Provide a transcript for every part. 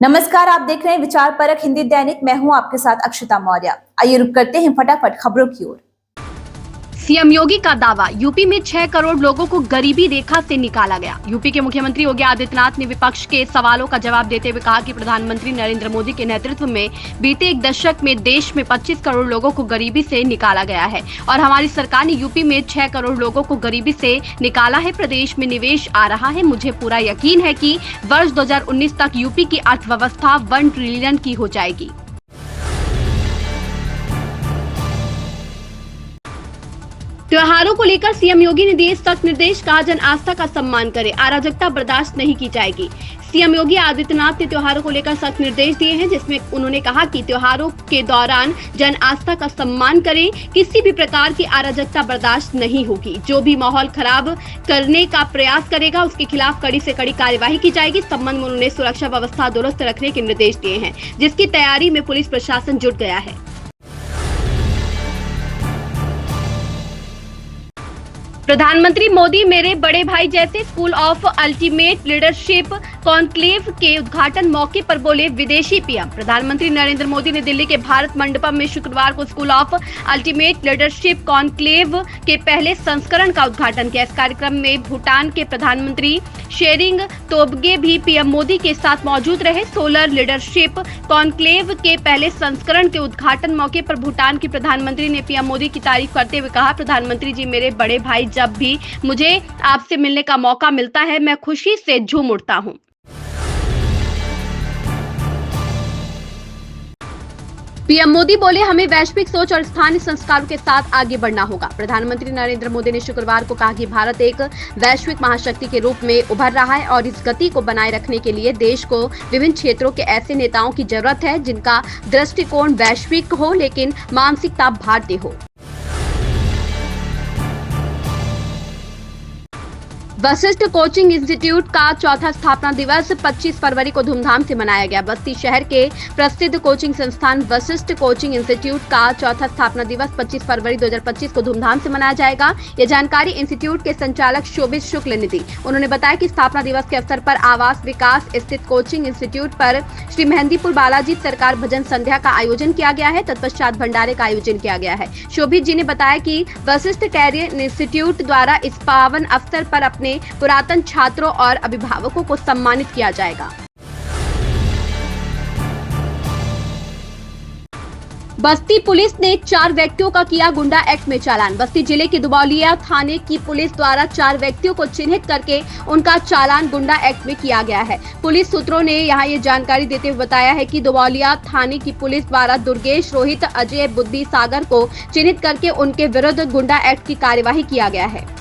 नमस्कार, आप देख रहे हैं विचार परक हिंदी दैनिक। मैं हूं आपके साथ अक्षता मौर्य। आइए रुक करते हैं फटाफट खबरों की ओर। सीएम योगी का दावा, यूपी में 6 करोड़ लोगों को गरीबी रेखा से निकाला गया। यूपी के मुख्यमंत्री योगी आदित्यनाथ ने विपक्ष के सवालों का जवाब देते हुए कहा कि प्रधानमंत्री नरेंद्र मोदी के नेतृत्व में बीते एक दशक में देश में 25 करोड़ लोगों को गरीबी से निकाला गया है और हमारी सरकार ने यूपी में 6 करोड़ लोगों को गरीबी से निकाला है। प्रदेश में निवेश आ रहा है। मुझे पूरा यकीन है कि वर्ष 2019 तक यूपी की अर्थव्यवस्था 1 ट्रिलियन की हो जाएगी। त्योहारों को लेकर सीएम योगी ने दिए सख्त निर्देश, कहा जन आस्था का सम्मान करें, अराजकता बर्दाश्त नहीं की जाएगी। सीएम योगी आदित्यनाथ ने त्योहारों को लेकर सख्त निर्देश दिए हैं, जिसमें उन्होंने कहा कि त्योहारों के दौरान जन आस्था का सम्मान करें, किसी भी प्रकार की अराजकता बर्दाश्त नहीं होगी। जो भी माहौल खराब करने का प्रयास करेगा उसके खिलाफ कड़ी से कड़ी कार्यवाही की जाएगी। इस संबंध में उन्होंने सुरक्षा व्यवस्था दुरुस्त रखने के निर्देश दिए हैं, जिसकी तैयारी में पुलिस प्रशासन जुट गया है। प्रधानमंत्री मोदी मेरे बड़े भाई जैसे school of ultimate leadership conclave के उद्घाटन मौके पर बोले विदेशी पीएम। प्रधानमंत्री नरेंद्र मोदी ने दिल्ली के भारत मंडपम में शुक्रवार को school of ultimate leadership conclave के पहले संस्करण का उद्घाटन किया। इस कार्यक्रम में भूटान के प्रधानमंत्री शेरिंग तोबगे भी पीएम मोदी के साथ मौजूद रहे। सोलर लीडरशिप कॉन्क्लेव के पहले संस्करण के उद्घाटन मौके पर भूटान की प्रधानमंत्री ने पीएम मोदी की तारीफ करते हुए कहा, प्रधानमंत्री जी मेरे बड़े भाई, जब भी मुझे आपसे मिलने का मौका मिलता है मैं खुशी से झूम उठता हूं। पीएम मोदी बोले, हमें वैश्विक सोच और स्थानीय संस्कारों के साथ आगे बढ़ना होगा। प्रधानमंत्री नरेंद्र मोदी ने शुक्रवार को कहा कि भारत एक वैश्विक महाशक्ति के रूप में उभर रहा है और इस गति को बनाए रखने के लिए देश को विभिन्न क्षेत्रों के ऐसे नेताओं की जरूरत है जिनका दृष्टिकोण वैश्विक हो लेकिन मानसिकता भारतीय हो। वशिष्ठ कोचिंग इंस्टीट्यूट का चौथा स्थापना दिवस 25 फरवरी को धूमधाम से मनाया गया। बस्ती शहर के प्रसिद्ध कोचिंग संस्थान वशिष्ठ कोचिंग इंस्टीट्यूट का चौथा स्थापना दिवस 25 फरवरी 2025 को धूमधाम से मनाया जाएगा। ये जानकारी इंस्टीट्यूट के संचालक शोभित शुक्ल ने दी। उन्होंने बताया कि स्थापना दिवस के अवसर पर आवास विकास स्थित कोचिंग इंस्टीट्यूट पर श्री मेहंदीपुर बालाजी सरकार भजन संध्या का आयोजन किया गया है। तत्पश्चात भंडारे का आयोजन किया गया है। शोभित जी ने बताया कि वशिष्ठ कैरियर इंस्टीट्यूट द्वारा इस पावन अवसर पर अपने पुरातन छात्रों और अभिभावकों को सम्मानित किया जाएगा। बस्ती पुलिस ने 4 व्यक्तियों का किया गुंडा एक्ट में चालान। बस्ती जिले के दुबौलिया थाने की पुलिस द्वारा 4 व्यक्तियों को चिन्हित करके उनका चालान गुंडा एक्ट में किया गया है। पुलिस सूत्रों ने यहां ये जानकारी देते हुए बताया है कि दुबौलिया थाने की पुलिस द्वारा दुर्गेश, रोहित, अजय, बुद्धि, सागर को चिन्हित करके उनके विरुद्ध गुंडा एक्ट की कार्यवाही किया गया है।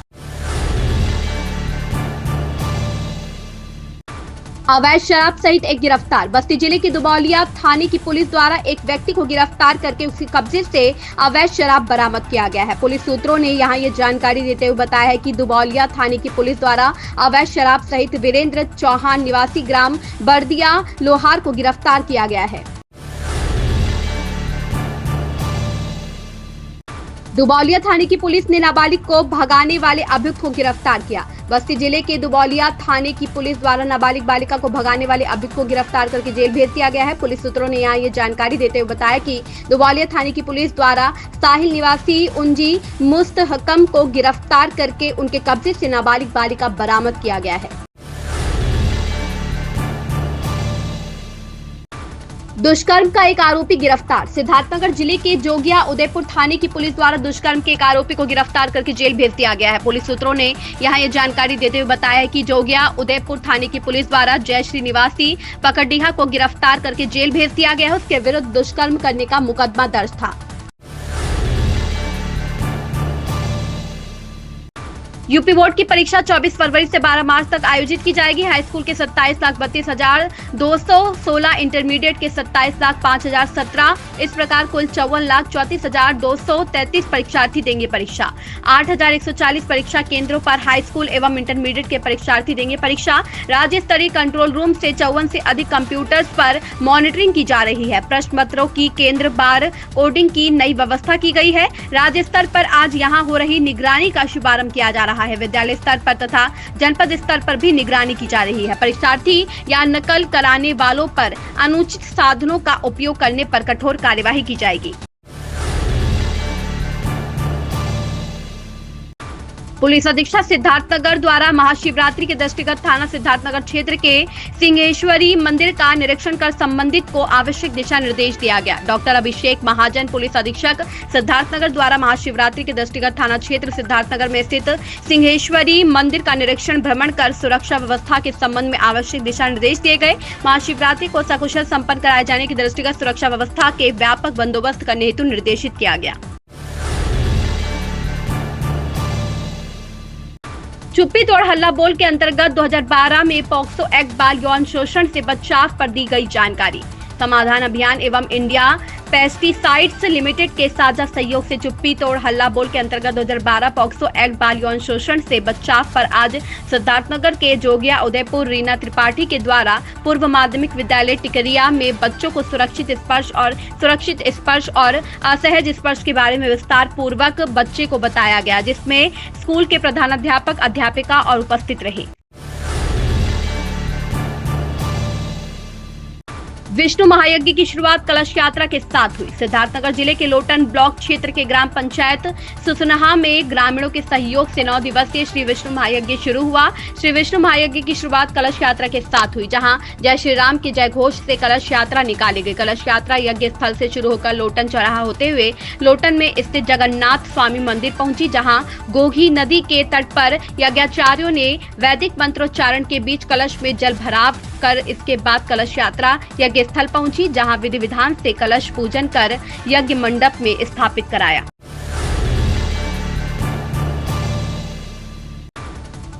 अवैध शराब सहित एक गिरफ्तार। बस्ती जिले की दुबौलिया थाने की पुलिस द्वारा एक व्यक्ति को गिरफ्तार करके उसके कब्जे से अवैध शराब बरामद किया गया है। पुलिस सूत्रों ने यहां ये जानकारी देते हुए बताया है कि दुबौलिया थाने की पुलिस द्वारा अवैध शराब सहित वीरेंद्र चौहान निवासी ग्राम बर्दिया लोहार को गिरफ्तार किया गया है। दुबौलिया थाने की पुलिस ने नाबालिग को भगाने वाले अभियुक्त को गिरफ्तार किया। बस्ती जिले के दुबौलिया थाने की पुलिस द्वारा नाबालिग बालिका को भगाने वाले अभियुक्त को गिरफ्तार करके जेल भेज दिया गया है। पुलिस सूत्रों ने यहां ये जानकारी देते हुए बताया कि दुबौलिया थाने की पुलिस द्वारा साहिल निवासी उंजी मुस्तहकम को गिरफ्तार करके उनके कब्जे से नाबालिग बालिका बरामद किया गया है। दुष्कर्म का एक आरोपी गिरफ्तार। सिद्धार्थनगर जिले के जोगिया उदयपुर थाने की पुलिस द्वारा दुष्कर्म के एक आरोपी को गिरफ्तार करके जेल भेज दिया गया है। पुलिस सूत्रों ने यहां ये जानकारी देते हुए बताया है कि जोगिया उदयपुर थाने की पुलिस द्वारा जयश्री निवासी पकड़डीहा को गिरफ्तार करके जेल भेज दिया गया है। उसके विरुद्ध दुष्कर्म करने का मुकदमा दर्ज था। यूपी बोर्ड की परीक्षा 24 फरवरी से 12 मार्च तक आयोजित की जाएगी। हाई स्कूल के 27,32,216, इंटरमीडिएट के 27,05,017, इस प्रकार कुल 54,34,233 परीक्षार्थी देंगे परीक्षा। 8,140 परीक्षा केंद्रों पर हाई स्कूल एवं इंटरमीडिएट के परीक्षार्थी देंगे परीक्षा। राज्य स्तरीय कंट्रोल रूम से 54 से अधिक कंप्यूटर्स पर मॉनिटरिंग की जा रही है। प्रश्न पत्रों की केंद्र बार कोडिंग की नई व्यवस्था की गई है। राज्य स्तर पर आज यहां हो रही निगरानी का शुभारंभ किया जा रहा रहा है। विद्यालय स्तर पर तथा जनपद स्तर पर भी निगरानी की जा रही है। परीक्षार्थी या नकल कराने वालों पर अनुचित साधनों का उपयोग करने पर कठोर कार्यवाही की जाएगी। पुलिस अधीक्षक सिद्धार्थनगर द्वारा महाशिवरात्रि के दृष्टिगत थाना सिद्धार्थनगर क्षेत्र के सिंहेश्वरी मंदिर का निरीक्षण कर संबंधित को आवश्यक दिशा निर्देश दिया गया। डॉक्टर अभिषेक महाजन पुलिस अधीक्षक सिद्धार्थनगर द्वारा महाशिवरात्रि के दृष्टिगत थाना क्षेत्र सिद्धार्थनगर में स्थित सिंहेश्वरी मंदिर का निरीक्षण भ्रमण कर सुरक्षा व्यवस्था के संबंध में आवश्यक दिशा निर्देश दिए गए। महाशिवरात्रि को सकुशल संपन्न कराए जाने के दृष्टिगत सुरक्षा व्यवस्था के व्यापक बंदोबस्त करने हेतु निर्देशित किया गया। चुप्पी तोड़ हल्ला बोल के अंतर्गत 2012 में पॉक्सो एक्ट बाल यौन शोषण से बचाव पर दी गई जानकारी। समाधान अभियान एवं इंडिया पेस्टिसाइड्स लिमिटेड के साझा सहयोग से चुप्पी तोड़ हल्ला बोल के अंतर्गत 2012 पॉक्सो एक्ट बाल यौन शोषण से बचाव पर आज सिद्धार्थनगर के जोगिया उदयपुर रीना त्रिपाठी के द्वारा पूर्व माध्यमिक विद्यालय टिकरिया में बच्चों को सुरक्षित स्पर्श और असहज स्पर्श के बारे में विस्तार पूर्वक बच्चे को बताया गया, जिसमें स्कूल के प्रधानाध्यापक, अध्यापिका और उपस्थित रहे। विष्णु महायज्ञ की शुरुआत कलश यात्रा के साथ हुई। सिद्धार्थनगर जिले के लोटन ब्लॉक क्षेत्र के ग्राम पंचायत सुसनहा में ग्रामीणों के सहयोग से 9 दिवसीय श्री विष्णु महायज्ञ शुरू हुआ। श्री विष्णु महायज्ञ की शुरुआत कलश यात्रा के साथ हुई, जहां जय श्री राम के जय घोष से कलश यात्रा निकाली गई। कलश यात्रा यज्ञ स्थल से शुरू होकर लोटन चौराहा होते हुए लोटन में स्थित जगन्नाथ स्वामी मंदिर पहुंची, जहां गोघी नदी के तट पर यज्ञाचार्यों ने वैदिक मंत्रोच्चारण के बीच कलश में जल भराव कर इसके बाद कलश यात्रा यज्ञ स्थल पहुंची, जहां विधि विधान से कलश पूजन कर यज्ञ मंडप में स्थापित कराया।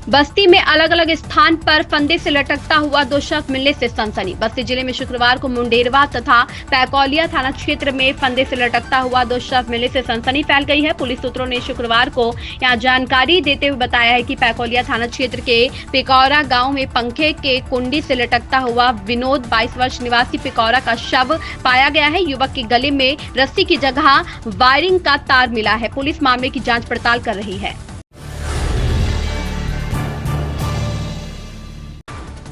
बस्ती में अलग अलग स्थान पर फंदे से लटकता हुआ 2 शख्स मिलने से सनसनी। बस्ती जिले में शुक्रवार को मुंडेरवा तथा पैकौलिया थाना क्षेत्र में फंदे से लटकता हुआ 2 शख्स मिलने से सनसनी फैल गई है। पुलिस सूत्रों ने शुक्रवार को यहां जानकारी देते हुए बताया है कि पैकौलिया थाना क्षेत्र के पिकौरा गांव में पंखे के कुंडी से लटकता हुआ विनोद 22 वर्ष निवासी पिकौरा का शव पाया गया है। युवक के गले में रस्सी की जगह वायरिंग का तार मिला है। पुलिस मामले की जाँच पड़ताल कर रही है।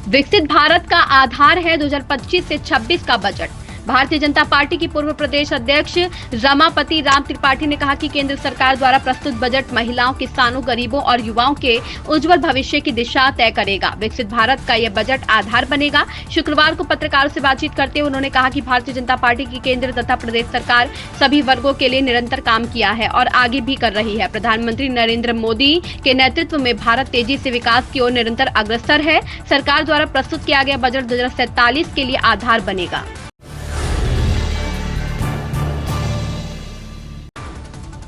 विकसित भारत का आधार है 2025 से 26 का बजट। भारतीय जनता पार्टी की पूर्व प्रदेश अध्यक्ष रमापति राम त्रिपाठी ने कहा कि केंद्र सरकार द्वारा प्रस्तुत बजट महिलाओं, किसानों, गरीबों और युवाओं के उज्जवल भविष्य की दिशा तय करेगा। विकसित भारत का यह बजट आधार बनेगा। शुक्रवार को पत्रकारों से बातचीत करते हुए उन्होंने कहा कि भारतीय जनता पार्टी की केंद्र तथा प्रदेश सरकार सभी वर्गों के लिए निरंतर काम किया है और आगे भी कर रही है। प्रधानमंत्री नरेंद्र मोदी के नेतृत्व में भारत तेजी से विकास की ओर निरंतर अग्रसर है। सरकार द्वारा प्रस्तुत किया गया बजट 2047 के लिए आधार बनेगा।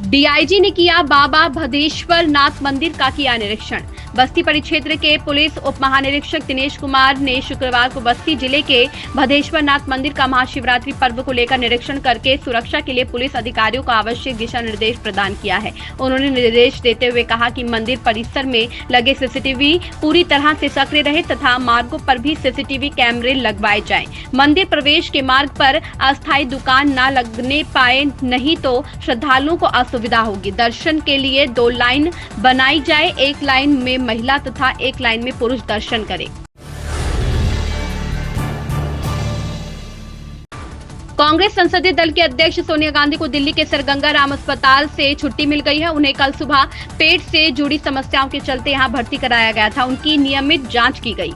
डीआईजी ने किया बाबा भदेश्वर नाथ मंदिर का किया निरीक्षण। बस्ती परिक्षेत्र के पुलिस उप महानिरीक्षक दिनेश कुमार ने शुक्रवार को बस्ती जिले के भदेश्वर नाथ मंदिर का महाशिवरात्रि पर्व को लेकर निरीक्षण करके सुरक्षा के लिए पुलिस अधिकारियों को आवश्यक दिशा निर्देश प्रदान किया है। उन्होंने निर्देश देते हुए कहा कि मंदिर परिसर में लगे सीसीटीवी पूरी तरह से सक्रिय रहे तथा मार्गों पर भी सीसीटीवी कैमरे लगवाए जाएं। मंदिर प्रवेश के मार्ग पर अस्थायी दुकान न लगने पाए, नहीं तो श्रद्धालुओं को असुविधा होगी। दर्शन के लिए 2 लाइन बनाई जाए, एक लाइन में महिला तथा एक लाइन में पुरुष दर्शन करें। कांग्रेस संसदीय दल के अध्यक्ष सोनिया गांधी को दिल्ली के सर गंगा राम अस्पताल से छुट्टी मिल गई है। उन्हें कल सुबह पेट से जुड़ी समस्याओं के चलते यहां भर्ती कराया गया था। उनकी नियमित जांच की गई।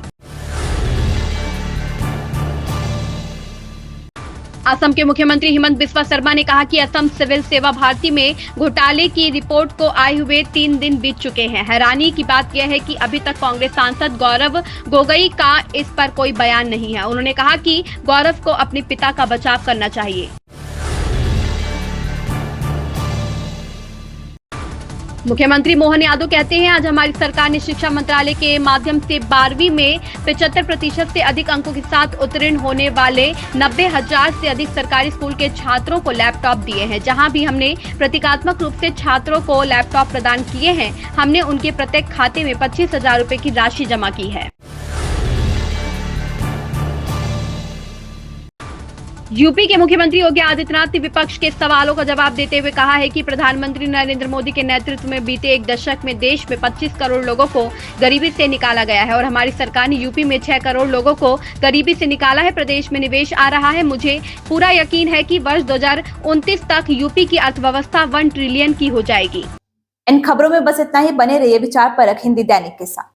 असम के मुख्यमंत्री हिमंत बिस्वा शर्मा ने कहा कि असम सिविल सेवा भारती में घोटाले की रिपोर्ट को आए हुए 3 दिन बीत चुके हैं। हैरानी की बात यह है कि अभी तक कांग्रेस सांसद गौरव गोगोई का इस पर कोई बयान नहीं है। उन्होंने कहा कि गौरव को अपने पिता का बचाव करना चाहिए। मुख्यमंत्री मोहन यादव कहते हैं, आज हमारी सरकार ने शिक्षा मंत्रालय के माध्यम से 12वीं में 75% से अधिक अंकों के साथ उत्तीर्ण होने वाले 90,000 से अधिक सरकारी स्कूल के छात्रों को लैपटॉप दिए हैं। जहां भी हमने प्रतीकात्मक रूप से छात्रों को लैपटॉप प्रदान किए हैं, हमने उनके प्रत्येक खाते में 25,000 रुपए की राशि जमा की है। यूपी के मुख्यमंत्री योगी आदित्यनाथ ने विपक्ष के सवालों का जवाब देते हुए कहा है कि प्रधानमंत्री नरेंद्र मोदी के नेतृत्व में बीते एक दशक में देश में 25 करोड़ लोगों को गरीबी से निकाला गया है और हमारी सरकार ने यूपी में 6 करोड़ लोगों को गरीबी से निकाला है। प्रदेश में निवेश आ रहा है। मुझे पूरा यकीन है कि वर्ष 2029 तक यूपी की अर्थव्यवस्था 1 ट्रिलियन की हो जाएगी। इन खबरों में बस इतना ही। बने रहिए विचार परख हिंदी दैनिक के साथ।